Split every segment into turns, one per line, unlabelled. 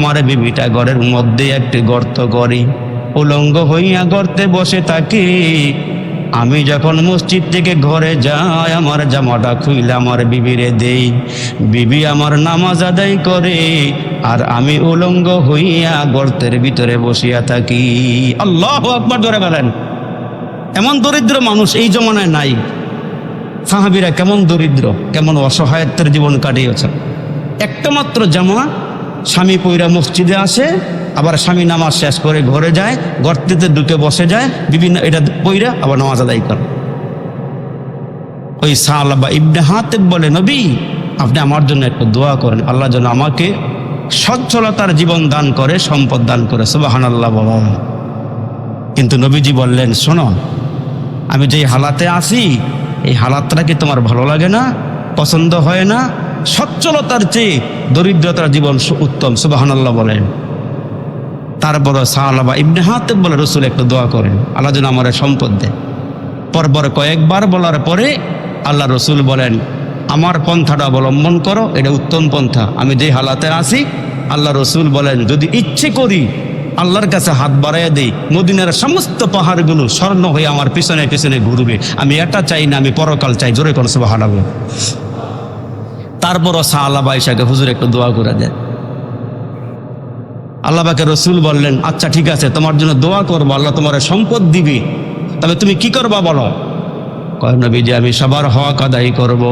আমার বিবিটা ঘরের মধ্যে একটি গর্ত করি, উলঙ্গ হইয়া গর্তে বসে থাকি। আমি যখন মসজিদ থেকে ঘরে যাই, আমার জামাটা খুইলে আমার বিবিরে দেই, বিবি আমার নামাজ আদায় করে, আর আমি উলঙ্গ হইয়া গর্তের ভিতরে বসিয়া থাকি। আল্লাহু আকবার জোরে বলেন। এমন দরিদ্র মানুষ এই জমানায় নাই। সাহাবীরা কেমন দরিদ্র, কেমন অসহায়ত্বের জীবন কাটিয়েছেন। একটা মাত্র জামা স্বামী পইরা মসজিদে আসে, আবার স্বামী নামাজ শেষ করে ঘরে যায়, গর্তেতে ঢুকে বসে যায়, বিভিন্ন এটা পইরা আবার নামাজ আদায় করে। ওই সালাবা ইবনে হাতেব বলে, নবী আপনি আমার জন্য একটু দোয়া করেন, আল্লাহ যেন আমাকে সচ্ছলতার জীবন দান করে, সম্পদ দান করে। সুবহানাল্লাহ বাবা। কিন্তু নবীজি বললেন, শোনো, আমি যেই হালাতে আছি এই হালাতটা কি তোমার ভালো লাগে না, পছন্দ হয় না? সচ্ছলতার চেয়ে দরিদ্রতার জীবন উত্তম। সুবহানাল্লাহ বলেন। তারপর সালাবা ইবনে হাতেব বলে, রসুল একটু দোয়া করেন, আল্লাহ যেন আমার সম্পদ দেয়। পরপর কয়েকবার বলার পরে আল্লাহ রসুল বলেন, আমার পন্থাটা অবলম্বন করো, এটা উত্তম পন্থা। আমি যে হালাতে আছি, আল্লাহ রসুল বলেন, যদি ইচ্ছে করি আল্লাহর কাছে হাত বাড়াইয়া দেই, মদিনার সমস্ত পাহাড়গুলো স্বর্ণ হয়ে আমার পিছনে পিছনে ঘুরবে। আমি এটা চাই না, আমি পরকাল চাই। জোরে কোন সুবহানাল্লাহ। তারপরও সাহাবা ইসাকে, হুজুর একটু দোয়া করে দেন। আল্লাহ পাকে রসুল বললেন, আচ্ছা ঠিক আছে, তোমার জন্য দোয়া করবো, আল্লাহ তোমার সম্পদ দিবে, তবে তুমি কি করবা বলো? কয় নবীজি, আমি সবার হক আদায় করব।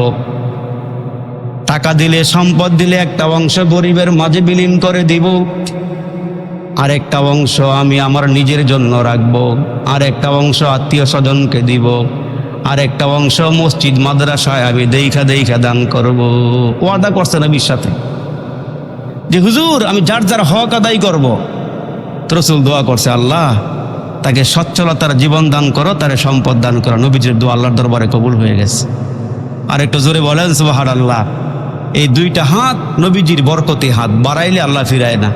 টাকা দিলে, সম্পদ দিলে একটা অংশ গরিবের মাঝে বিলীন করে দিব, আর একটা অংশ আমি আমার নিজের জন্য রাখবো, আর একটা অংশ আত্মীয় স্বজনকে দিব, আর একটা অংশ মসজিদ মাদ্রাসায় আমি দেখা দেখা দান করব। ওয়াদা করছে নবীর সাথে যে হুজুর আমি যার যার হক আদায় করব। রাসূল দোয়া করছে, আল্লাহ তাকে সচ্ছলতার জীবন দান করো, তারে সম্পদ দান করো। নবীজির দোয়া আল্লাহর দরবারে কবুল হয়ে গেছে। আর একটু জোরে বলেন সুবহানাল্লাহ। এই দুইটা হাত নবীজির বরকতি হাত, বাড়াইলে আল্লাহ ফিরায় না,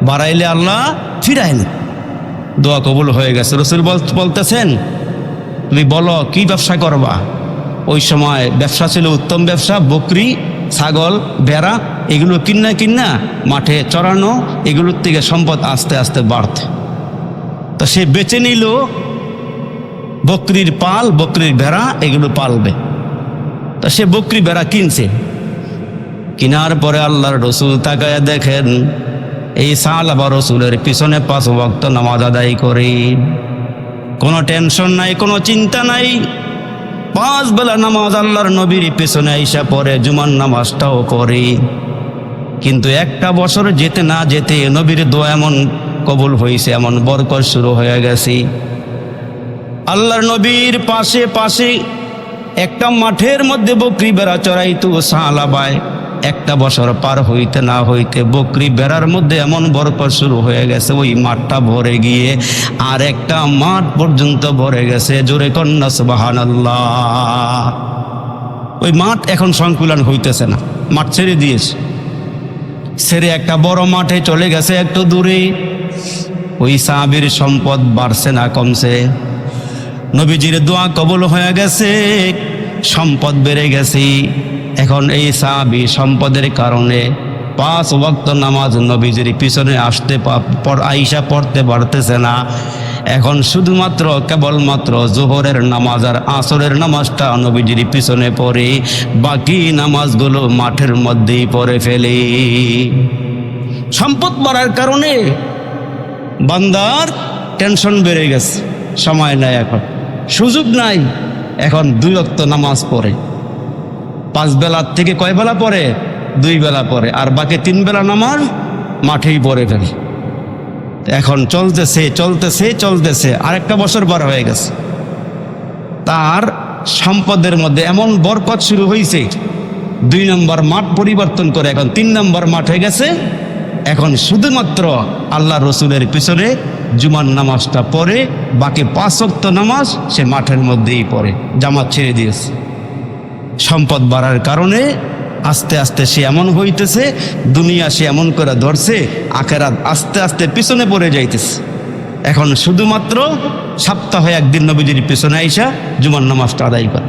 বাড়াইলে আল্লাহ ফিরায় না। দোয়া কবুল হয়ে গেছে। রাসূল বলতেছেন, তুমি বলো কি ব্যবসা করবা? ওই সময় ব্যবসা ছিল উত্তম ব্যবসা, বকরি, ছাগল, ভেড়া এগুলো কিন্না মাঠে চড়ানো, এগুলোর থেকে সম্পদ আস্তে আস্তে বাড়তে। তো সে বেছে নিল বকরির পাল, বকরির ভেড়া এগুলো পালবে। তো সে বকরি ভেড়া কিনছে। কেনার পরে আল্লাহর রসুল তাকায়া দেখেন, এই সাহাবা রসুলের পিছনে 5 ওয়াক্ত নামাজ আদায় করে, কোনো টেনশন নাই, কোনো চিন্তা নাই। 5 বেলা নামাজ আল্লাহর নবীর পিছনে আইসা পড়ে, জুমার নামাজটাও করে। কিন্তু একটা বছর যেতে না যেতে নবীর দোয়া এমন কবুল হয়েছে, এমন বরকত শুরু হয়ে গেছে। আল্লাহর নবীর পাশে পাশে একটা মাঠের মধ্যে বকরি বেড়া চড়াইতো সাহাবায়। একটা বছর পার হইতে না হইতে বকরি বেড়ার মধ্যে এমন বরকত শুরু হয়ে গেছে, ওই মাঠটা ভরে গিয়ে আর একটা মাঠ পর্যন্ত ভরে গেছে। জোরে কন্যা সুবহানাল্লাহ। ওই মাঠ এখন সংকুলন হইতেছে না, মাঠ ছেড়ে দিয়েছে। ছেড়ে একটা বড় মাঠে চলে গেছে একটু দূরে। ওই সাহাবীর সম্পদ বাড়ছে না কমছে? নবীজির দোয়া কবুল হয়ে গেছে, সম্পদ বেড়ে গেছে। এখন এই সাহাবী সম্পদের কারণে 5 ওয়াক্ত নামাজ নবীজির পিছনে আইসা পড়তে পারতেছে না। এখন শুধুমাত্র কেবলমাত্র জোহরের নামাজ আর আসরের নামাজটা নবীজির পিছনে পড়ে, বাকি নামাজগুলো মাঠের মধ্যেই পড়ে ফেলে। সম্পদ বাড়ার কারণে বান্দার টেনশন বেড়ে গেছে, সময় নাই, এখন সুযোগ নাই। এখন 2 ওয়াক্ত নামাজ পড়ে, 5 বেলার থেকে কয় বেলা পড়ে? 2 বেলা পড়ে, আর বাকি 3 বেলা নামাজ মাঠেই পড়ে ফেলে। এখন চলতেছে চলতেছে চলতেছে, আরেকটা বছর পার হয়ে গেছে। তার সম্পদের মধ্যে এমন বরকত শুরু হয়েছে, 2 নম্বর মাঠ পরিবর্তন করে এখন 3 নম্বর মাঠ হয়ে গেছে। এখন শুধুমাত্র আল্লাহ রসুলের পিছনে জুমার নামাজটা পড়ে, বাকি 5 ওয়াক্ত নামাজ সে মাঠের মধ্যেই পড়ে, জামাত ছেড়ে দিয়েছে। সম্পদ বাড়ার কারণে আস্তে আস্তে সে এমন হইতেছে, দুনিয়া সে এমন করে ধরছে, আখিরাত আস্তে আস্তে পিছনে পড়ে যাইতেছে। এখন শুধুমাত্র সপ্তাহে একদিন নবীজির পিছনে আইসা জুমার নামাজটা আদায় করে।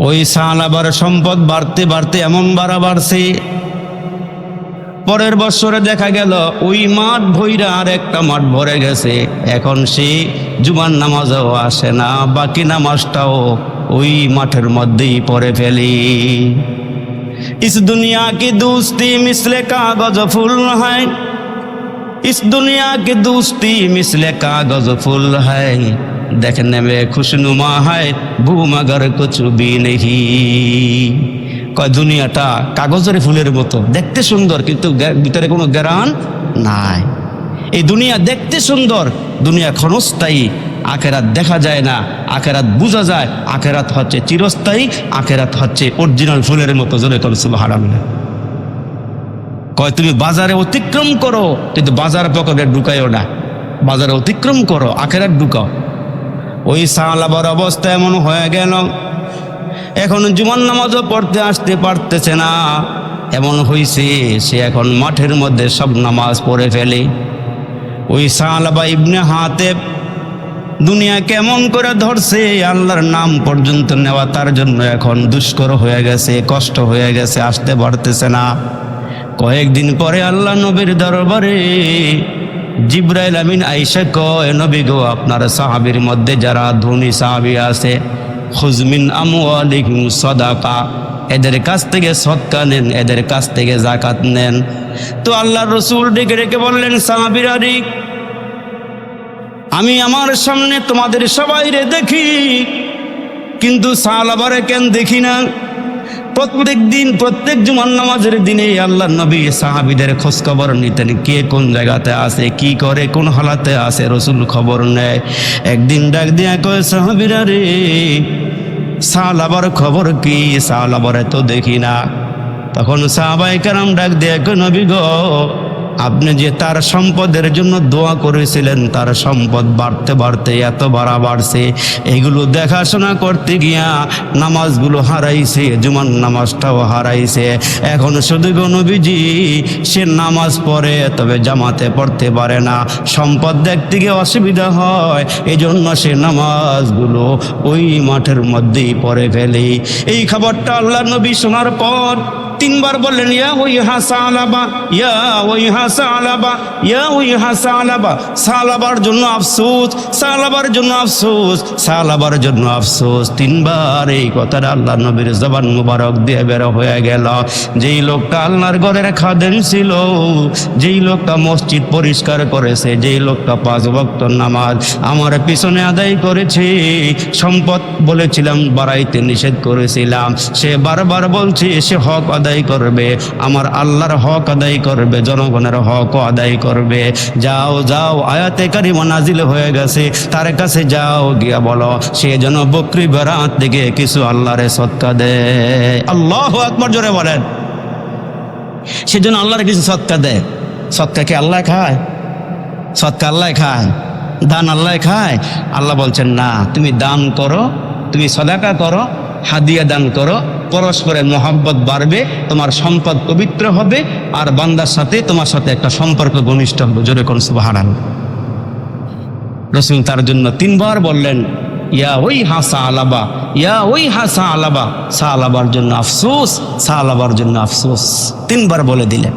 ওই সাহাবার সম্পদ বাড়তে বাড়তে এমন বাড়ছে, পরের বছরে দেখা গেল ওই মাঠ ভইরা আর একটা মাঠ ভরে গেছে, এখন সে জুমার নামাজও আসে না, বাকি নামাজটাও ওই মাঠের মধ্যেই পড়ে ফেলি। इस दुनिया की दोस्ती मिसले कागज फूल है, इस दुनिया की दोस्ती मिसले कागज फूल है, देखने में खुशनुमा है भू मगर कुछ भी नहीं। কয় দুনিয়াটা কাগজের ফুলের মতো, দেখতে সুন্দর কিন্তু ভিতরে কোনো জ্ঞান নাই। এই দুনিয়া দেখতে সুন্দর, দুনিয়া ক্ষণস্থায়ী, আখেরাত দেখা যায় না, আখেরাত বোঝা যায়। আখেরাত হচ্ছে চিরস্থায়ী, আখেরাত হচ্ছে অরিজিনাল ফুলের মতো। জোরে কর সুবহানাল্লাহ। কয় তুমি বাজারে অতিক্রম করো কিন্তু বাজার পকেটে ঢুকাইও না, বাজারে অতিক্রম করো, আখেরাত ঢুকাও। ওই সাহাবার অবস্থা এমন হয়ে গেল, এখন জুমার নামাজও পড়তে আসতে পারতেছে না। এমন হইছে সে এখন মাঠের মধ্যে সব নামাজ পড়ে ফেলে। ওই সাহাবা ইবনে হাতেব দুনিয়া কেমন করে ধরছে, আল্লাহর নাম পর্যন্ত নেওয়া তার জন্য এখন দুষ্কর হয়ে গেছে, কষ্ট হয়ে গেছে, আসতে পারতেছে না। কয়েকদিন পরে আল্লাহ নবীর দরবারে জিবরাইল আমিন আইসা কয়, নবী গো, আপনার সাহাবীর মধ্যে যারা ধনী সাহাবী আছে, খুজমিন আমওয়ালিহিম সাদাকা, এদের কাছ থেকে সদকা নেন, এদের কাছ থেকে যাকাত নেন। তো আল্লাহর রাসূল ডেকে ডেকে বললেন, সাহাবীরা রে, আমি আমার সামনে তোমাদের সবাইরে দেখি, কিন্তু সাহাবারে কেন দেখি না? প্রত্যেক দিন, প্রত্যেক জুমার নামাজের দিনে আল্লাহর নবী সাহাবীদের খোঁজ খবর নিতেন, কে কোন জায়গাতে আছে, কি করে, কোন হালাতে আছে, রাসূল খবর নেয়। একদিন ডাক দিয়া কয়, সাহাবীরা রে, সাহাবার খবর কি? সাহাবারে তো দেখি না। তখন সাহাবায়ে কেরাম ডাক দিয়া কয়, নবী গো, আপনি যে তার সম্পদের জন্য দোয়া করেছিলেন, তার সম্পদ বাড়তে বাড়তে এত বাড়ছে, এগুলো দেখাশোনা করতে গিয়া নামাজগুলো হারাইছে, জুমার নামাজটাও হারাইছে। এখন শুধু গো নবীজি, সে নামাজ পড়ে তবে জামাতে পড়তে পারে না, সম্পদ দেখতে গিয়ে অসুবিধা হয়, এই জন্য সে নামাজগুলো ওই মাঠের মধ্যেই পড়ে ফেলে। এই খবরটা আল্লাহর নবী শোনার পর তিনবার বললেন, ইয়া ওয়াইহা সালাবা, ইয়া ওয়াইহা সালাবা, ইয়া ওয়াইহা সালাবা। সালাবার জন্য আফসোস, সালাবার জন্য আফসোস, সালাবার জন্য আফসোস। তিনবার এই কথাটা আল্লাহ নবীর জবান মুবারক দিয়ে বের হয়ে গেল। যেই লোকটা আল্লাহর ঘরের খাদেম ছিল, যেই লোকটা মসজিদ পরিষ্কার করেছে, যেই লোকটা 5 ওয়াক্ত নামাজ আমার পিছনে আদায় করেছে, সম্পদ বলেছিলাম বাড়াইতে নিষেধ করেছিলাম, সে বারবার বলছে সে হক আদায় করবে, আমার আল্লাহর হক আদায় করবে, জনগণের হক আদায় করবে। যাও যাও, আয়াতে কারিমা নাজিল হয়ে গেছে, তার কাছে যাও, গিয়া বলো সে যেন বকরি বেরাত থেকে কিছু আল্লাহরে সদকা দেয়। আল্লাহু আকবার, জোরে বলেন। সেজন্য আল্লাহর কিছু সদকা দেয়। সদকা কি আল্লাহ খায়? সদকা আল্লাহ খায়? দান আল্লাহ খায়? আল্লাহ বলছেন না, তুমি দান করো, তুমি সদাকা করো, হাদিয়া দান করো, পরস্পরের মহব্বত বাড়বে, তোমার সম্পদ পবিত্র হবে, আর বান্দার সাথে তোমার সাথে একটা সম্পর্ক ঘনিষ্ঠ হবে। জোরে কোন সুবহানাল্লাহ। রাসূল তার জন্য 3 বার বললেন, ইয়া ওয়াইহা সালাবা, ইয়া ওয়াইহা সালাবা। সালাবার জন্য আফসোস, সালাবার জন্য আফসোস, 3 বার বলে দিলেন।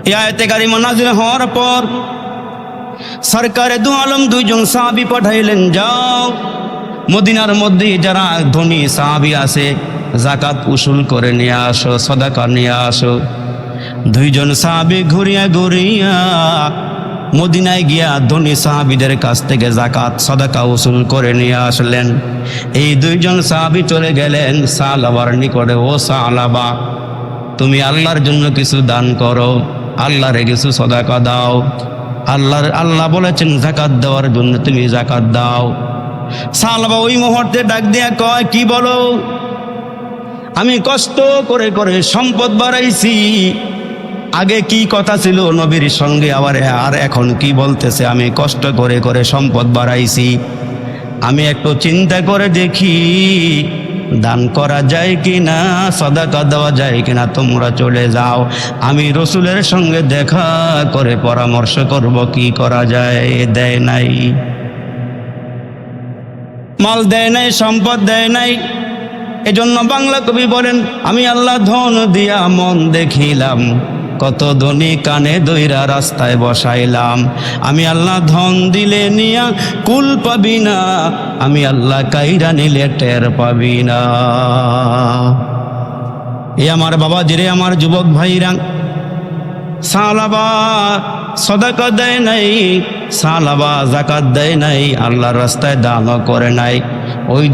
এই আয়াতে কারিমা নাযিল হওয়ার পর সরকারে দু আলম 2 জন সাহাবী পাঠাইলেন, যাও মদিনার মধ্যে যারা ধনী সাহাবী আছে, যাকাত উসুল করে নিয়ে আসো, সদাকা নিয়ে আসো। 2 জন সাহাবী ঘুরিয়া ঘুরিয়া মদিনায় গিয়া ধনী সাহাবীদের কাছ থেকে যাকাত সদাকা উসুল করে নিয়ে আসলেন। এই 2 জন সাহাবী চলে গেলেন সালাবার নিকটে, ও সালাবা, তুমি আল্লাহর জন্য কিছু দান করো, আল্লাহরে কিছু সদাকা দাও। আল্লাহ বলেছেন যাকাত দেওয়ার জন্য, তুমি যাকাত দাও। সালাবা ওই মুহূর্তে ডাক দিয়া কয়, কি বলো? আমি কষ্ট করে করে সম্পদ বাড়াইছি, আগে কি কথা ছিল নবীর সঙ্গে, আর এখন কি বলতেছে? আমি কষ্ট করে করে সম্পদ বাড়াইছি, আমি একটু চিন্তা করে দেখি দান করা যায় কিনা, সদাকা দেওয়া যায় কিনা, তোমরা চলে যাও, আমি রসুলের সঙ্গে দেখা করে পরামর্শ করব কি করা যায়। দেয় নাই, মাল দেয় নাই, সম্পদ দেয় নাই। এজন্য বাংলা কবি বলেন, আমি আল্লাহ ধন দিয়া মন দেখিলাম, কত ধনী কানে দইরা রাস্তায় বসাইলাম। আমি আল্লাহ ধন দিলে নিয়া কুল পাবি না, আমি আল্লাহ কাইরা নিলে টের পাবি না। এ আমার বাবাজিরে, আমার যুবক ভাইরা, সালাবা সদাকা দেয় নাই, সালাবা জাকাত দেয় নাই, আল্লাহর রাস্তায় দানও করে নাই। ওই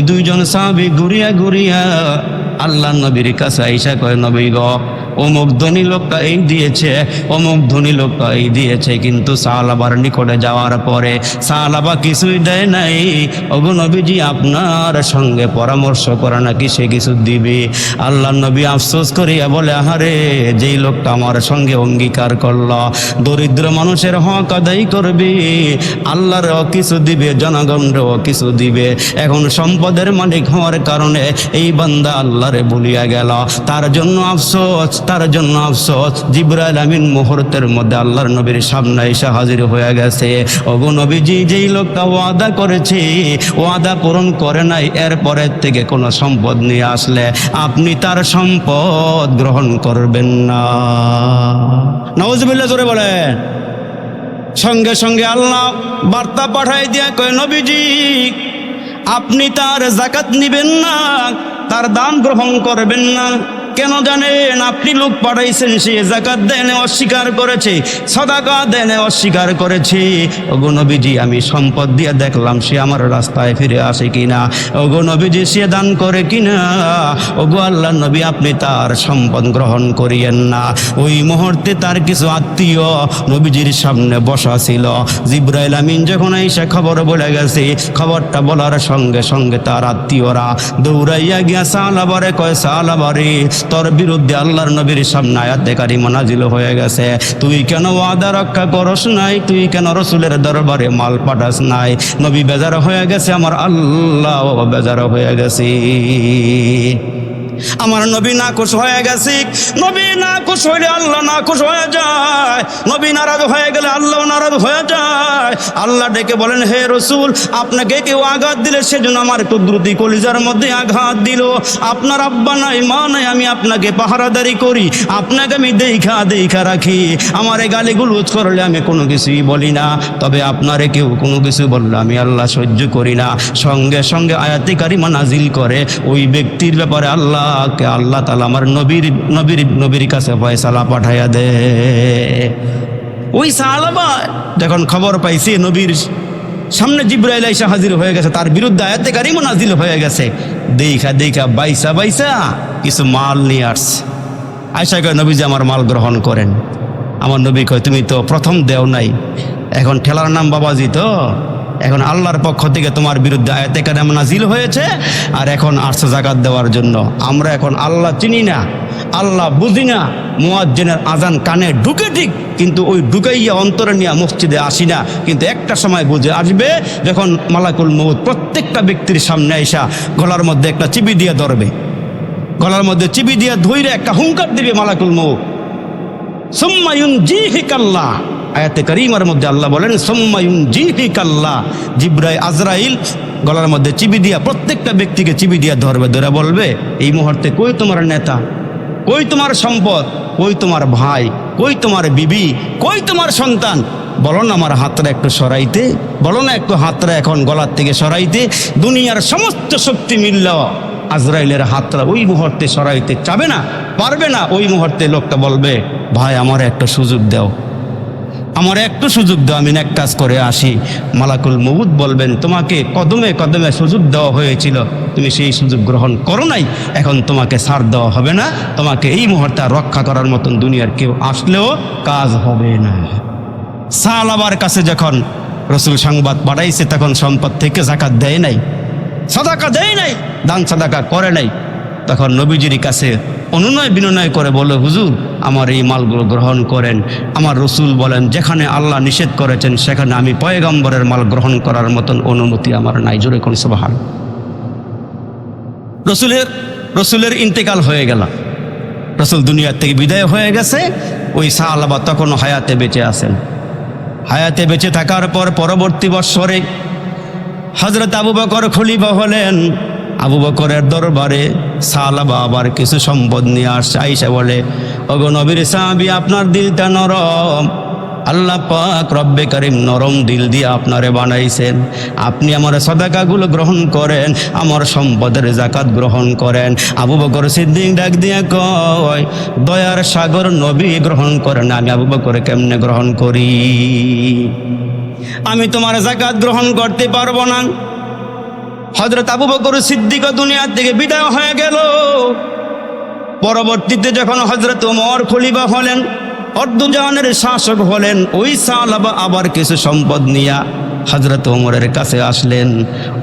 দুইজন সাহাবী ঘুরিয়া ঘুরিয়া আল্লাহ নবীর কাছে আইসা কয়, নবী গো, অমুক ধনী লোকটা এই দিয়েছে, অমুক ধনী লোকটা এই দিয়েছে, কিন্তু সাহালাবার নিকটে যাওয়ার পরে সাহালাবা কিছুই দেয় নাই। ওগো নবীজি, আপনার সঙ্গে পরামর্শ করে নাকি সে কিছু দিবে। আল্লাহ নবী আফসোস করিয়া বলে, আহারে, যেই লোকটা আমার সঙ্গে অঙ্গীকার করল দরিদ্র মানুষের হক আদায় করবে, আল্লাহরও কিছু দিবে, জনগণেরও কিছু দিবে, এখন সম্পদের মালিক হওয়ার কারণে এই বান্দা আল্লাহরে ভুলিয়া গেল, তার জন্য আফসোস, তার জন্য আফসোস। জিবরাইল আমিন মুহূর্তের মধ্যে আল্লাহর নবীর সামনে এসে হাজির হয়ে গেছে। ওগো নবীজি, যেই লোকটা ওয়াদা করেছে, ওয়াদা পূরণ করে নাই, এরপরের থেকে কোনো সম্পদ নিয়ে আসলে আপনি তার সম্পদ গ্রহণ করবেন না। নাউজুবিল্লাহ জোরে বলেন। সঙ্গে সঙ্গে আল্লাহ বার্তা পাঠাই দিয়া কয়, নবীজি, আপনি তার যাকাত নিবেন না, তার দান গ্রহণ করবেন না। কেন জানেন? আপনি লোক পাঠাইছেন, সে যাকাত দেনে অস্বীকার করেছে, সাদাকা দেনে অস্বীকার করেছে। ওগো নবীজি, আমি সম্পদ দিয়ে দেখলাম সে আমার রাস্তায় ফিরে আসে কিনা, ওগো নবীজি, সে দান করে কিনা। ওগো আল্লাহ নবী, আপনি তার সম্পদ গ্রহণ করিয়েন না। ওই মুহূর্তে তার কিছু আত্মীয় নবীজির সামনে বসা ছিল। জিবরাইল আমিন যখন এসে খবর বলে গেছে, খবরটা বলার সঙ্গে সঙ্গে তার আত্মীয়রা দৌড়াইয়া গিয়া সাহালাবারে কয়, সাহালাবারে, তোর বিরুদ্ধে আল্লাহর নবীর সামনে আয়াতে কারিমা নাজিল হয়ে গেছে, তুই কেন ওয়াদা রক্ষা করস নাই, তুই কেন রসুলের দরবারে মাল পাঠাস নাই। নবী বেজার হয়ে গেছে, আমার আল্লাহ বেজার হয়ে গেছে, আমার নবী নাখুশ হয়ে গেছে। নবী নাখুশ হইলে আল্লাহ নাখুশ হয়ে যায়, নবী নারাজ হয়ে গেলে আল্লাহ নারাজ হয়ে যায়। আল্লাহ ডেকে বলেন, হে রসুল, আপনাকে কেউ আঘাত দিলে সেজন্য আমার কুদরতি কলিজার মধ্যে আঘাত দিল। আপনার আব্বা নাই, মা নাই, আমি আপনাকে পাহারাদারি করি, আপনাকে আমি দেখা রাখি। আমার এই গালিগুলোজ করলে আমি কোনো কিছুই বলি না, তবে আপনারে কেউ কোনো কিছু বললে আমি আল্লাহ সহ্য করি না। সঙ্গে সঙ্গে আয়াতে কারিমা নাজিল করে ওই ব্যক্তির ব্যাপারে আল্লাহ তাআলা আমার নবীর কাছে ফয়সালা পাঠাইয়া দে। ওই সাহাবা যখন খবর পাইছে নবীর সামনে জিবরাইল এসে হাজির হয়ে গেছে, তার বিরুদ্ধে আয়াতে কারিমা নাজিল হয়ে গেছে, দেখা বাইসা কিছু মাল নিয়ে আসছে। আয়েশা কয়, নবীজি, আমার মাল গ্রহণ করেন। আমার নবী কয়, তুমি তো প্রথম দেও নাই, এখন ঠেলার নাম বাবাজি, তো এখন আল্লাহর পক্ষ থেকে তোমার বিরুদ্ধে আয়াতে কারিমা নাজিল হয়েছে, আর এখন আসছে যাকাত দেওয়ার জন্য। আমরা এখন আল্লাহ চিনি না, আল্লাহ বুঝি না, মুয়াজ্জিনের আজান কানে ঢুকে ঠিক, কিন্তু ওই ঢুকাইয়া অন্তরে নিয়ে মসজিদে আসি না। কিন্তু একটা সময় বুঝে আসবে, যখন মালাকুল মউত প্রত্যেকটা ব্যক্তির সামনে আইসা গলার মধ্যে একটা চিবি দিয়ে ধরবে, গলার মধ্যে চিবি দিয়ে ধইরে একটা হুঙ্কার দিবে মালাকুল মউত, সুম্মা ইউনজিহিকাল্লাহ। আয়াতে কারিমার মধ্যে আল্লাহ বলেন, সুম্মা ইউনজিহিকাল্লাহ। জিবরাইল আজরাইল গলার মধ্যে চিবি দিয়া প্রত্যেকটা ব্যক্তিকে চিবি দিয়া ধরবে, ধরে বলবে, এই মুহূর্তে কই তোমার নেতা, কই তোমার সম্পদ, কই তোমার ভাই, কই তোমার বিবি, কই তোমার সন্তান, বলো না আমার হাতটা একটু সরাইতে, বলো না একটু হাতটা এখন গলার থেকে সরাইতে। দুনিয়ার সমস্ত শক্তি মিলল, আজরাইলের হাতটা ওই মুহূর্তে সরাইতে চাবে না, পারবে না। ওই মুহূর্তে লোকটা বলবে, ভাই আমার একটা সুযোগ দাও, আমার একটু সুযোগ দাও, আমি এক কাজ করে আসি। মালাকুল মউত বলবেন, তোমাকে কদমে কদমে সুযোগ দেওয়া হয়েছিল, তুমি সেই সুযোগ গ্রহণ করো নাই, এখন তোমাকে ছাড় দেওয়া হবে না, তোমাকে এই মুহূর্তে রক্ষা করার মতন দুনিয়ার কেউ আসলেও কাজ হবে না। সাহাবার কাছে যখন রসুল সংবাদ পাঠাইছে, তখন সম্পদ থেকে যাকাত দেয় নাই, সাদাকা দেয় নাই, দান সাদাকা করে নাই। তখন নবীজির কাছে অনুনয় বিনয় করে বলে, হুজুর, আমার এই মালগুলো গ্রহণ করেন। আমার রসুল বলেন, যেখানে আল্লাহ নিষেধ করেছেন সেখানে আমি পয়গম্বরের মাল গ্রহণ করার মতন অনুমতি আমার নাই। জোরে কোন সুবহান। রসুলের ইন্তেকাল হয়ে গেল, রসুল দুনিয়ার থেকে বিদায় হয়ে গেছে। ওই সাহাবা তখনও হায়াতে বেঁচে আছেন। হায়াতে বেঁচে থাকার পর পরবর্তী বৎসরে হযরত আবু বকর খলিফা হলেন। আবু বকরের দরবারে সাহাবা আবার কিছু সম্পদ নিয়ে আসছে। আয়েশা বলে, ওগো নবীর সাহাবী, আপনার দিলটা নরম, আল্লাহ পাক রব্বে কারীম নরম দিল দিয়ে আপনারে বানাইছেন, আপনি আমার সাদাকাগুলো গ্রহণ করেন, আমার সম্পদের যাকাত গ্রহণ করেন। আবু বকর সিদ্দিক ডাক দিয়া কয়, দয়ার সাগর নবী গ্রহণ করেন, আমি আবু বকর কেমনে গ্রহণ করি? আমি তোমার যাকাত গ্রহণ করতে পারবো না। হযরত আবু বকর সিদ্দিক দুনিয়া থেকে বিদায় হয়ে গেল। পরবর্তীতে যখন হযরত ওমর খলিফা হলেন, অর্ধজাহানের শাসক হলেন, ওই সাহাবা আবার কিছু সম্পদ নিয়ে হযরত ওমরের কাছে আসলেন।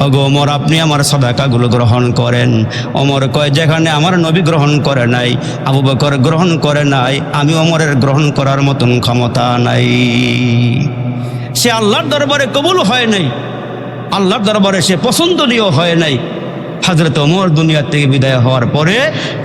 ওগো ওমর, আপনি আমার সাদাকাগুলো গ্রহণ করেন। ওমর কয়, যেখানে আমার নবী গ্রহণ করে নাই, আবু বকর গ্রহণ করে নাই, আমি ওমরের গ্রহণ করার মতন ক্ষমতা নাই। সে আল্লাহর দরবারে কবুল হয় নাই, আল্লাহর দরবারে সে পছন্দনীয় হয় নাই। হযরত ওমর দুনিয়া থেকে বিদায় হওয়ার পরে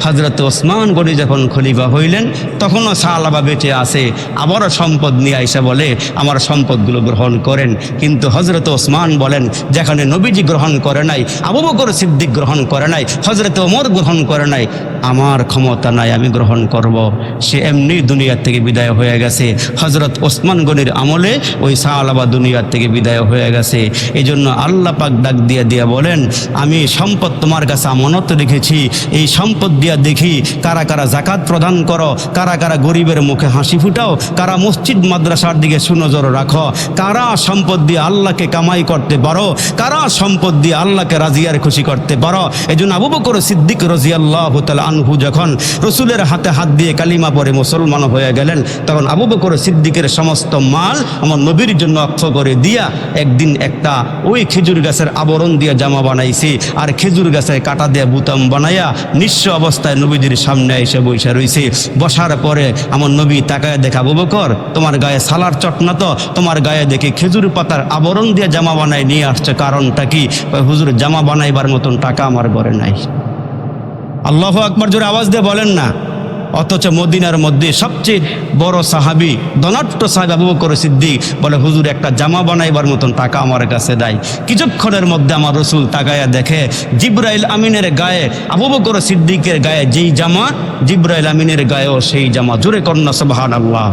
হযরত ওসমান গনি যখন খলিফা হইলেন, তখনও সাহাবা বেঁচে আছে। আবারও সম্পদ নিয়ে আইসা বলে, আমার সম্পদগুলো গ্রহণ করেন। কিন্তু হযরত ওসমান বলেন, যেখানে নবীজি গ্রহণ করে নাই, আবু বকর সিদ্দিক গ্রহণ করে নাই, হযরত ওমর গ্রহণ করে নাই, আমার ক্ষমতা নাই, আমি গ্রহণ করব। সে এমনি দুনিয়া থেকে বিদায় হয়ে গেছে। হযরত ওসমান গনির আমলে ওই সাহাবা দুনিয়া থেকে বিদায় হয়ে গেছে। এই জন্য আল্লাহ পাক ডাক দিয়া দিয়া বলেন, আমি সম্পদ তোমার কাছে আমানত রেখেছি, এই সম্পদ দিয়া দেখি কারা কারা যাকাত প্রদান করো, কারা কারা গরিবের মুখে হাসি ফুটাও, কারা মসজিদ মাদ্রাসার দিকে সুনজর রাখো, কারা সম্পদ দিয়ে আল্লাহকে কামাই করতে পারো, কারা সম্পদ দিয়ে আল্লাহকে রাজি আর খুশি করতে পারো। এই জন্য আবু বকর সিদ্দিক রাদিয়াল্লাহু তাআলা আনহু যখন রসুলের হাতে হাত দিয়ে কালিমা পড়ে মুসলমান হয়ে গেলেন, তখন আবু বকর সিদ্দিকের সমস্ত মাল আমার নবীর জন্য অক্ষ করে দিয়া একদিন একটা ওই খেজুর গাছের আবরণ দিয়ে জামা বানাইছি, আর খেজুর গাছের কাটা দিয়ে বুতাম বানাইয়া নিঃস্ব অবস্থায় নবীজির সামনে এসে বসে রয়েছে। বসার পরে আমার নবী তাকায় দেখা, আবু বকর, তোমার গায়ে সালার চটনা, তো তোমার গায়ে দেখি খেজুর পাতার আবরণ দিয়ে জামা বানাই নিয়ে আসছে, কারণটা কি? হুজুর, জামা বানাইবার মতন টাকা আমার ঘরে নাই। আল্লাহু আকবার জোরে আওয়াজ দিয়ে বলেন না। অথচ মদিনার মধ্যে সবচেয়ে বড় সাহাবী, ধনাঢ্য সাহাবী আবু বকর সিদ্দিক বলে, হুজুর, একটা জামা বানাইবার মতন টাকা আমার কাছে নাই। কিছুক্ষণের মধ্যে আমার রসুল তাকায়া দেখে জিবরাইল আমিনের গায়ে, আবু বকর সিদ্দিকের গায়ে যেই জামা, জিবরাইল আমিনের গায়েও সেই জামা। জোরে কন্যা সুবহানাল্লাহ।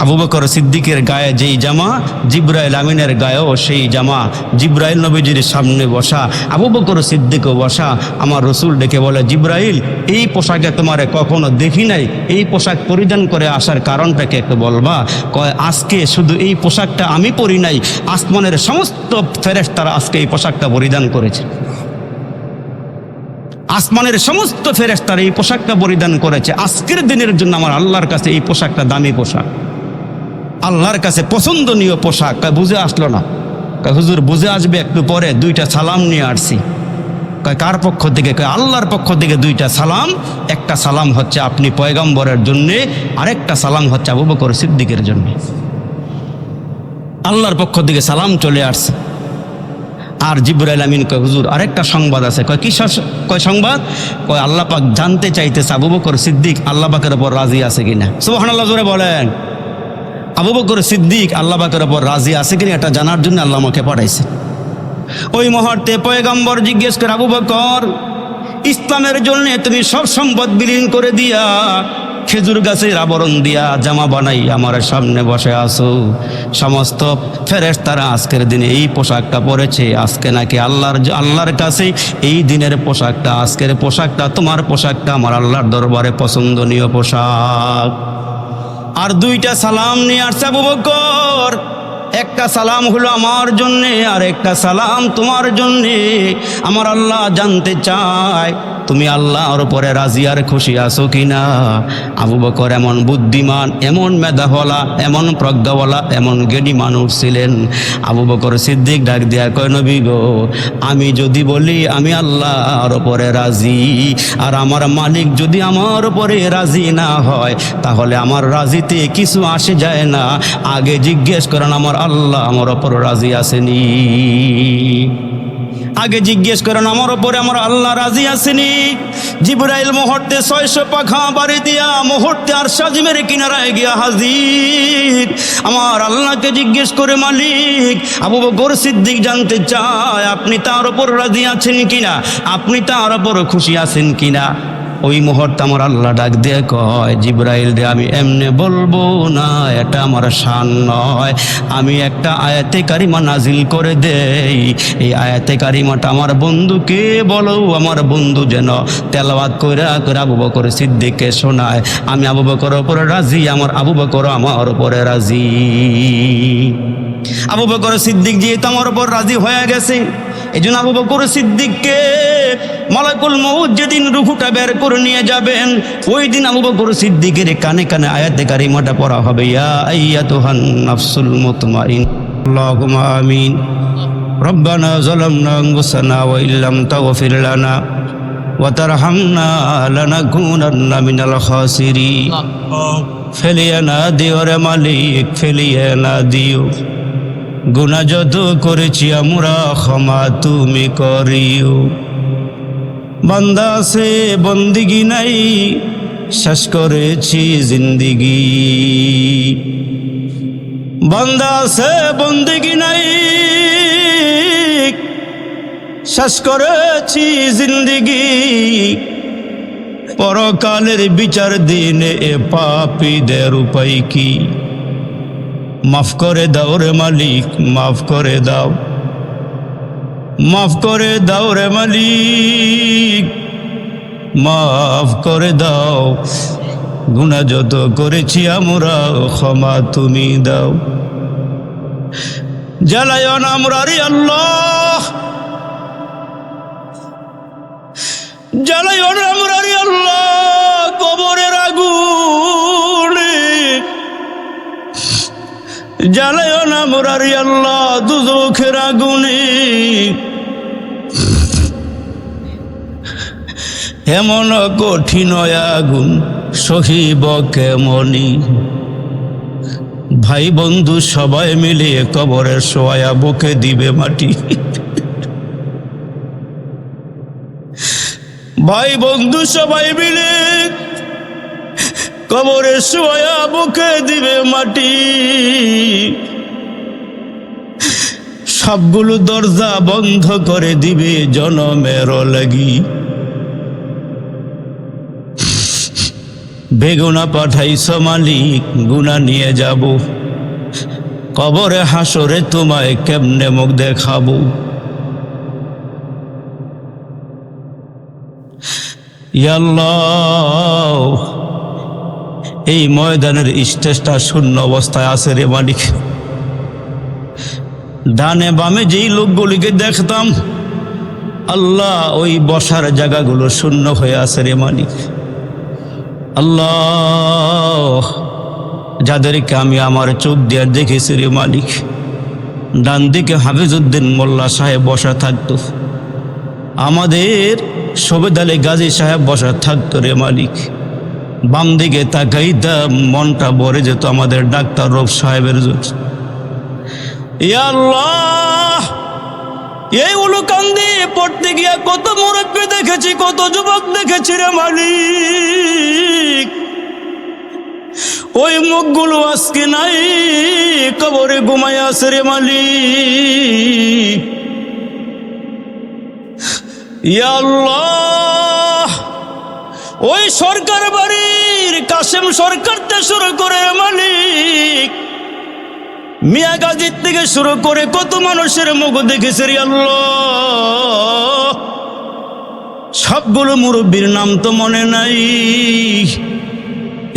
আবু বকর সিদ্দিকের গায়ে যেই জামা, জিবরাইল আমিনের গায়েও সেই জামা। জিবরাইল নবীজির সামনে বসা, আবু বকর সিদ্দিকও বসা। আমার রসুল ডেকে বলে, জিবরাইল, এই পোশাকে তোমারে কখনো দেখি নাই, এই পোশাক পরিধান করে আসার কারণটাকে একটু বলবা? কয়, আজকে শুধু এই পোশাকটা আমি পরি নাই, আসমানের সমস্ত ফেরেশতারা আজকে এই পোশাকটা পরিধান করেছে। আসমানের সমস্ত ফেরেশতারা এই পোশাকটা পরিধান করেছে। আজকের দিনের জন্য আমার আল্লাহর কাছে এই পোশাকটা দামি পোশাক, আল্লাহর কাছে পছন্দনীয় পোশাক। বুঝে আসলো না? হুজুর, বুঝে আসবে একটু পরে, দুইটা সালাম নিয়ে আসছি। কার পক্ষ থেকে? আল্লাহর পক্ষ থেকে দুইটা সালাম। একটা সালাম হচ্ছে আপনি পয়গম্বরের জন্যে, আরেকটা সালাম হচ্ছে আবু বকর সিদ্দিকের জন্য। আল্লাহর পক্ষ থেকে সালাম চলে আসছে। আর জিবরাইল আমিন কয়, হুজুর, আরেকটা সংবাদ আছে। কয়, কি সংবাদ? কয়, আল্লাহ পাক জানতে চাইতেছে আবু বকর সিদ্দিক আল্লাহ পাকের উপর রাজি আছে কিনা। সুবহানাল্লাহ জোরে বলেন। আবু বকর সিদ্দিক আল্লাহ পাকের উপর রাজি আছে কিনা এটা জানার জন্য আল্লাহ আমাকে পাঠাইছে। ওই মুহূর্তে পয়গম্বর জিজ্ঞেস করে, আবু বকর, ইসলামের জন্য তুমি সব সম্পদ বিলীন করে দিয়া খেজুর গাছের আবরণ দিয়া জামা বানাই আমার সামনে বসে আসো। সমস্ত ফেরেশতারা আজকের দিনে এই পোশাকটা পরেছে। আজকে নাকি আল্লাহর কাছে এই দিনের পোশাকটা, আজকের পোশাকটা, তোমার পোশাকটা আমার আল্লাহর দরবারে পছন্দনীয় পোশাক। আর দুইটা সালাম নিয়ে আসছে আবু বকর। একটা সালাম হলো আমার জন্যে, আর একটা সালাম তোমার জন্যে। আমার আল্লাহ জানতে চায় তুমি আল্লাহর উপরে রাজি আর খুশি আছো কিনা। আবু বকর এমন বুদ্ধিমান, এমন মেধাওয়ালা, এমন প্রজ্ঞাওয়ালা, এমন জ্ঞানী মানুষ ছিলেন। আবু বকর সিদ্দিক ডাক দিয়া কয়, নবী গো, আমি যদি বলি আমি আল্লাহর উপরে রাজি, আর আমার মালিক যদি আমার উপরে রাজি না হয়, তাহলে আমার রাজিতে কিছু আসে যায় না। আগে জিজ্ঞেস করেন আমার আল্লাহ আমার উপর রাজি আসেনি। আগে জিজ্ঞেস করেন আমার উপরে আমার আল্লাহ রাজি আছেনি? জিবরাইল মুহূর্তে 600 পাখা বাড়ি দিয়া মুহূর্তে আরশ আজিমের কিনারায় গিয়া হাজির। আমার আল্লাহকে জিজ্ঞেস করে মালিক আবু বকর সিদ্দিক জানতে চায় আপনি তার উপর রাজি আছেন কিনা, আপনি তার উপর খুশি আছেন কিনা। ওই মুহূর্তে আমার আল্লাহ ডাক দিয়ে কয় জিবরাইল রে আমি এমনে বলবো না, এটা আমার শান নয়। আমি একটা আয়াতে কারিমা নাজিল করে দেই, এই আয়াতে কারিমাটা আমার বন্ধুকে বলো, আমার বন্ধু যেন তেলাওয়াত করে আবু বকর সিদ্দিককে শোনায়। আমি আবু বকরের উপরে রাজি, আমার আবু বকর আমার উপরে রাজি। আবু বকর সিদ্দিক যেহেতু আমার উপর রাজি হয়ে গেছে, এই জন্য আবু বকর সিদ্দিককে মালাকুল মউত যেদিন রূহটা বের করে নিয়ে যাবেন, ওই দিন আবু বকর সিদ্দিকের কানে কানে আয়াতে কারিমাটা পড়া হবে, ইয়া আইয়াতুহান নাফসুল মুতমাইন্না। আল্লাহুম্মা আমিন। রব্বানা যালামনা আনফুসানা ওয়া ইল্লাম তাগফির লানা ওয়া তারহামনা লানাকুনান্না মিনাল খাসিরিন। ফেলিয়ে না দিও রে মালিক, ফেলিয়ে না দিও। গুনাহ যত করেছি আমরা ক্ষমা তুমি করিও। বান্দা আছে বন্দিগি নাই, শেষ করেছি জিন্দিগি। বান্দা আছে বন্দিগি নাই, শেষ করেছি জিন্দিগি। পরকালের বিচার দিনে এ পাপীদের উপায় কি? মাফ করে দাও রে মালিক, মাফ করে দাও, মাফ করে দাও রে মালিক, মাফ করে দাও। গুনাহ যত করেছি আমরা ক্ষমা তুমি দাও। জ্বালায়ও না আমরা রে আল্লাহ, জ্বালায়ও না আমরা রে আল্লাহ কবরের আগুনে, জ্বালায়ও না আমরা রে আল্লাহ দুজখের আগুনে। এমন কঠিন আগুন সহিব কেমনি? ভাই বন্ধু সবাই মিলে কবরে শোয়া বুকে দিবে মাটি। ভাই বন্ধু সবাই মিলে কবরে শোয়া বুকে দিবে মাটি। সবগুলো দরজা বন্ধ করে দিবে জনমের লাগি। বেগুনা পাঠাইছ মালিক, গুনা নিয়ে যাব। কবরে হাসরে তোমায় কেমনে মুখ দেখাবো? ইয়া আল্লাহ, এই ময়দানের স্টেজটা শূন্য অবস্থায় আছে রে মালিক। ডানে বামে যেই লোকগুলিকে দেখতাম আল্লাহ, ওই বসার জায়গাগুলো শূন্য হয়ে আছে রে মালিক। আল্লাহ, যাদেরকে আমি আমার চোখ দিয়ে দেখেছি রে মালিক, ডান দিকে হাফিজউদ্দিন মোল্লা সাহেব বসা থাকতো, আমাদের সবেদ আলী গাজী সাহেব বসা থাকতো রে মালিক। বাম দিকে তাকাইতাম মনটা ভরে যেত আমাদের ডাক্তার রব সাহেবের জন্য। ইয়া আল্লাহ, এই উলুকান্দি পড়তে গিয়া কত মুরব্বী দেখেছি, কত যুবক দেখেছি রে মালিক। ওই মুখগুলো আজকে নাই, কবরে ঘুমায় আছে রে মালিক। ইয়া আল্লাহ, ওই সরকার বাড়ির কাশেম সরকারতে শুরু করে মালিক, মিয়া গাজীর থেকে শুরু করে কত মানুষের মুখ দেখেছে রে আল্লাহ। সবগুলো মুরব্বীর নাম তো মনে নাই।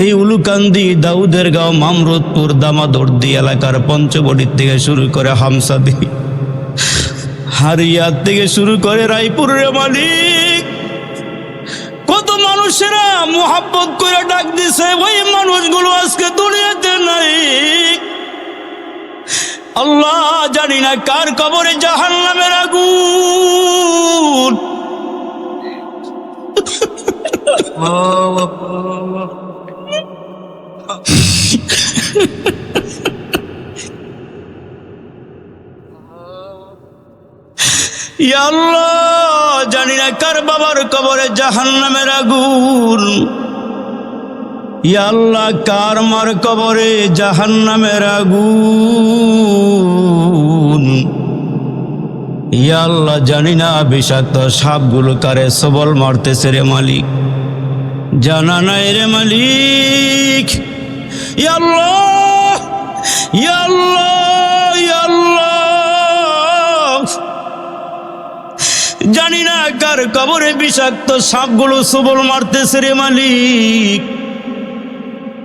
এই উলুকান্দি, দাউদের গাঁও, মামরুদপুর, দামাদর্দি এলাকার পঞ্চবটির থেকে শুরু করে হামসাদি, হারিয়ার থেকে শুরু করে রায়পুর রে মালিক, কত মানুষেরা মোহাব্বত করে ডাক দিছে, ওই মানুষগুলো আজকে দুনিয়াতে নাই। আল্লাহ, জানি না কার কবরে জাহান্নামের আগুন। ইয়া আল্লাহ, জানি না কার বাবার কবরে জাহান্নামের আগুন। ইয়া আল্লাহ, কার মার কবরে জাহান্নামের আগুন। ইয়া আল্লাহ, জানি না বিষাক্ত সাপগুলো কারে সবল মারতেছে রে মালিক, জানা নাই রে মালিক। ইয়া আল্লাহ, ইয়া আল্লাহ, ইয়া আল্লাহ, জানি না কার কবরে বিষাক্ত সাপগুলো সবল মারতেছে রে মালিক।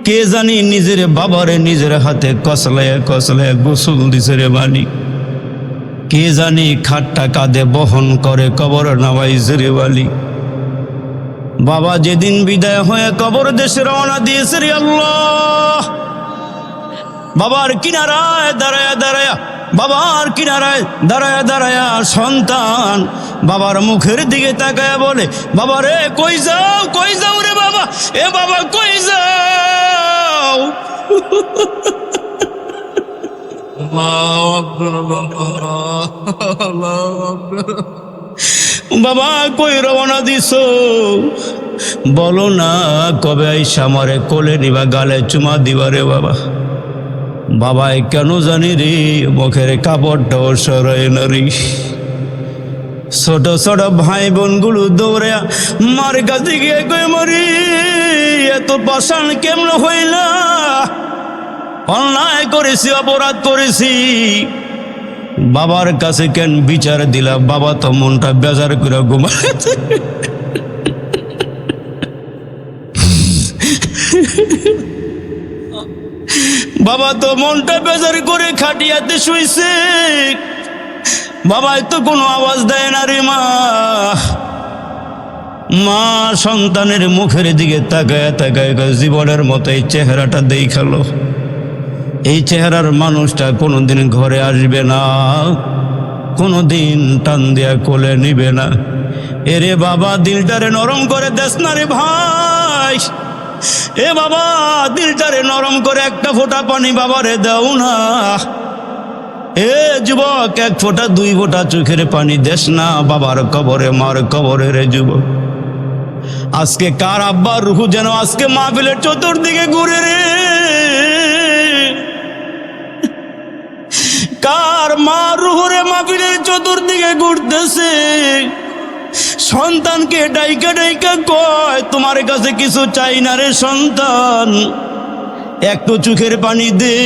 কে জানি নিজের বাবারে নিজের হাতে কসলায় কসলায় গোসল দিছে রে মালিক। কে জানি খাটটা কাঁধে বহন করে কবর নামাইছে রে মালিক। বাবা যেদিন বিদায় হয়ে কবর দেশে রওনা দিয়েছে রে আল্লাহ, বাবার কিনারায় দাঁড়ায়া দাঁড়ায়া, বাবার কিনারায় দাঁড়ায়া দাঁড়ায়া সন্তান বাবার মুখের দিকে তাকায়া বলে, বাবা রে কই যাও, কই যাও রে বাবা, এ বাবা কই যাও। বাবা কই রওনা দিছো, বলো না কবে আইসা আমারে কোলে নিবা, গালে চুমা দিবা রে বাবা। বাবাই কেন জানি রে মুখের কাপড়টাও সরাই না রে। ছোট ছোট ভাই বোনগুলো দৌড়ে মার কাছে গিয়ে কই, মরি এত পাষাণ কেমন হইলা, অন্যায় করেছি, অপরাধ করেছি, বাবার কাছে কেন বিচার দিলা। বাবা তো মনটা বেজার করে ঘুমাচ্ছে। বাবা তো মনটা বেজার করে খাটিয়াতে শুইছে, বাবাই তো কোনো আওয়াজ দেয় না রে মা। মা সন্তানের মুখের দিকে তাকায় তাকায় জীবনের মতো এই চেহারাটা দেখালো, এই চেহারার মানুষটা কোনোদিন ঘরে আসবে না, কোনোদিন টান দিয়া কোলে নিবে না। এরে বাবা দিলটারে নরম করে দেস না রে ভাই, এ বাবা দিলটারে নরম করে একটা ফোঁটা পানি বাবারে দাও না। এ যুবক এক ফোঁটা দুই ফোঁটা চোখের পানি দেস না বাবার কবরে, মার কবরে রে যুবক। আজকে কার আব্বার রুহু যেন আজকে মাহফিলের চতুর্দিকে ঘুরে রে, কার মা রুহুরে মাহফিলের চতুর্দিকে ঘুরতেছে। সন্তানকে ডাইকা ডাইকা কয়, তোমার কাছে কিছু চাই না রে সন্তান, একটু চোখের পানি দে,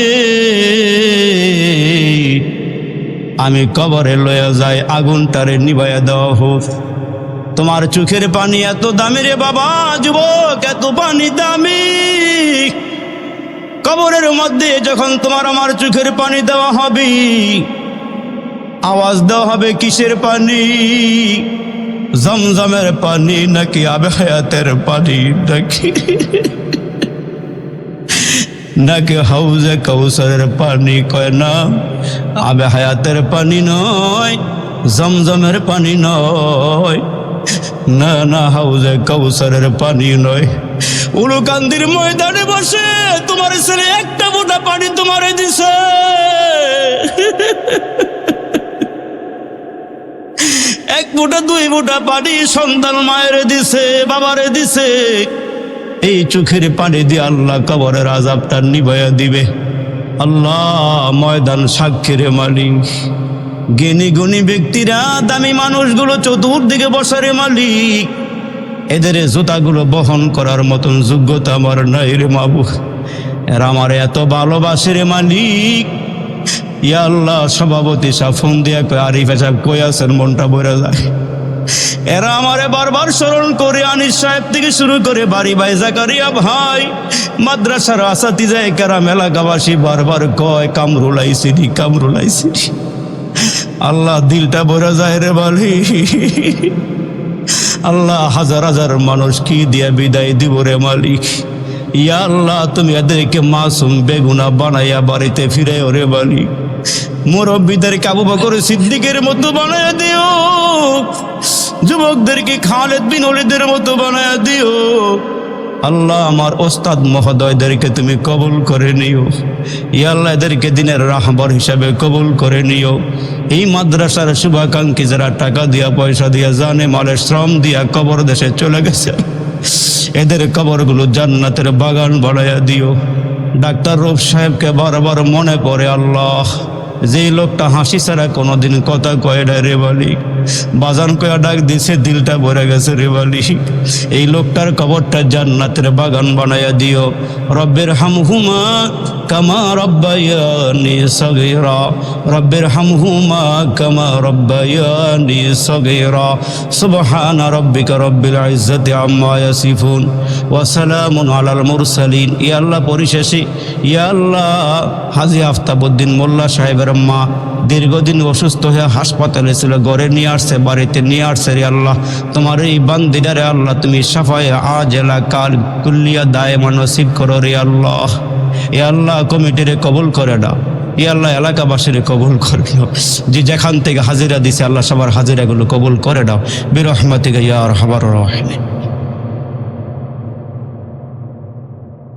আমি কবরে লয়ে যাই, আগুনটারে নিভাইয়া দেওয়া হোক। তোমার চোখের পানি এত দামি রে বাবা, যুবক এত পানি দামি। কবরের মধ্যে যখন তোমার আমার চোখের পানি দেওয়া হবে, আওয়াজ দেওয়া হবে কিসের পানি, জমজমের পানি নাকি আবে হায়াতের পানি, নাকি হাউজে কাউসারের পানি। কয় না, আবে হায়াতের পানি নয়, জমজমের পানি নয়, না না হাউজে কাউসারের পানি নয়। উলুকান্দির ময়দানে বসে তোমার ছেলে একটা ফোঁটা পানি তোমারে দিছে, এক ফোঁটা দুই ফোঁটা পানি সন্তান মায়ের দিছে, বাবারে দিছে। এই চোখের পানি দিয়ে আল্লাহ কবরের আযাবটা নিভাইয়া দিবে। আল্লাহ ময়দান সাক্ষী রে মালিক, জ্ঞানী গুণী ব্যক্তিরা দামি মানুষগুলো চতুর্দিকে বসারে মালিক, এদের জুতাগুলো বহন করার মতন যোগ্যতা আমার নাই রে মাবুদ। এরা আমার এত ভালোবাসে রে মালিক। ইয়া আল্লাহ, সভাপতি সাহেব ফোন দিয়া কয়, আরিফ সাহেব কই আছেন, মনটা ভরে যায়। এরা আমারে বারবার স্মরণ করে, আনিস সাহেব থেকে শুরু করে বাড়ি ভাই জাকারিয়া ভাই, মাদ্রাসার আসাতিজায়ে কেরাম, এলাকাবাসী বারবার কয় কামরুল আইসিডি, কামরুল আইসিডি। আল্লাহ দিলটা ভরে যায় রে বালি। আল্লাহ হাজার হাজার মানুষ কি দিয়া বিদায় দিব রে মালিক। ইয়া আল্লাহ, তুমি এদেরকে মাসুম বেগুনা বানাইয়া বাড়িতে ফিরে ওরে মালিক। মুরব্বীদেরকে আবু বকর সিদ্দিকের মতো বানাইয়া দিও, যুবকদেরকে খালেদ বিন ওলীদের মতো বানাইয়া দিও। আল্লাহ আমার ওস্তাদ মহোদয়দেরকে তুমি কবুল করে নিও। ইয়া আল্লাহ এদেরকে দিনের রাহবার হিসাবে কবুল করে নিও। এই মাদ্রাসার শুভাকাঙ্ক্ষী যারা টাকা দিয়া পয়সা দিয়া জানে মালের শ্রম দিয়া কবর দেশে চলে গেছে, এদের কবরগুলো জান্নাতের বাগান বানাইয়া দিও। ডাক্তার রূপ সাহেবকে বারবার মনে পড়ে আল্লাহ, যেই লোকটা হাসি ছাড়া কোনোদিন কথা কয় না রে মালিক, বাজান কয়া ডাক দিছে দিলটা ভরে গেছে রে মালিক, এই লোকটার কবরটা জান্নাতের বাগান বানাইয়া দিও। রব্বির হামহুমা কামা রব্বায়ানি সগীরা, রব্বির হামহুমা কামা রব্বায়ানি সগীরা। সুবহানা রব্বিকা রব্বিল ইজ্জাতি আম্মা ইয়াসিফুন ওয়া সালামুন আলাল মুরসালিন। ইয়া আল্লাহ, পরিশেষে ইয়া আল্লাহ, হাজী আফতাবউদ্দিন মোল্লা সাহেবের মা দীর্ঘদিন অসুস্থ হয়ে হাসপাতালে ছিল, ঘরে নিয়ে আসছে, বাড়িতে নিয়ে আসছে রে আল্লাহ। তোমার এই বান্দিদারে আল্লাহ তুমি সাফায়ে আজেলা কাল কুল্লিয়া দায়মা নসিব করো রে আল্লাহ। এ আল্লাহ, কমিটিরে কবুল করে দাও। এ আল্লাহ, এলাকাবাসীর কবুল করে দাও। যে যেখান থেকে হাজিরা দিছে আল্লাহ, সবার হাজিরাগুলো কবুল করে দাও বিরহমাতিকা ইয়া আরহামার রাহিমিন।